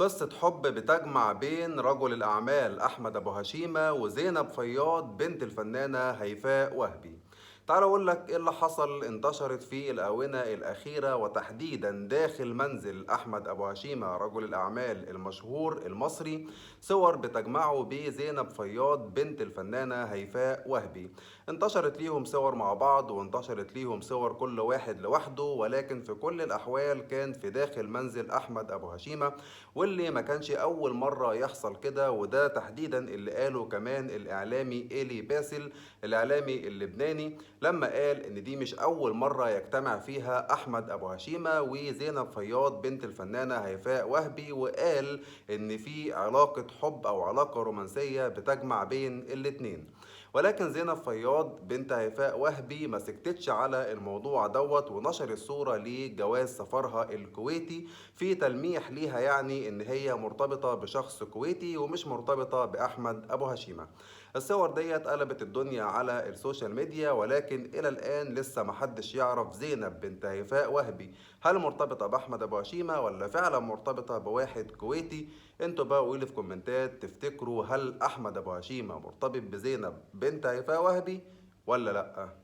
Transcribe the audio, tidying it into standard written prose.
قصة حب بتجمع بين رجل الأعمال أحمد أبو هشيمة وزينب فياض بنت الفنانة هيفاء وهبي. تعال أقول لك إيه اللي حصل. انتشرت في الآونة الأخيرة وتحديدا داخل منزل أحمد أبو هشيمة رجل الأعمال المشهور المصري صور بتجمعه بزينب فياض بنت الفنانة هيفاء وهبي. انتشرت ليهم صور مع بعض وانتشرت ليهم صور كل واحد لوحده، ولكن في كل الأحوال كان في داخل منزل أحمد أبو هشيمة، واللي ما كانش أول مرة يحصل كده. وده تحديدا اللي قاله كمان الإعلامي إيلي باسل، الإعلامي اللبناني، لما قال إن دي مش أول مرة يجتمع فيها أحمد أبو هشيمة وزينب فياض بنت الفنانة هيفاء وهبي، وقال إن في علاقة حب أو علاقة رومانسية بتجمع بين الاتنين. ولكن زينب فياض بنت هيفاء وهبي ما سكتتش على الموضوع دوت، ونشرت صورة لجواز سفرها الكويتي في تلميح ليها، يعني ان هي مرتبطة بشخص كويتي ومش مرتبطة بأحمد أبو هشيمة. الصور ديت قلبت الدنيا على السوشيال ميديا، ولكن إلى الآن لسه محدش يعرف زينب بنت هيفاء وهبي هل مرتبطة بأحمد أبو هشيمة ولا فعلا مرتبطة بواحد كويتي. انتوا بقى قولوا في كومنتات، تفتكروا هل أحمد أبو هشيمة مرتبط بزينب بنت هيفاء وهبي ولا لأ؟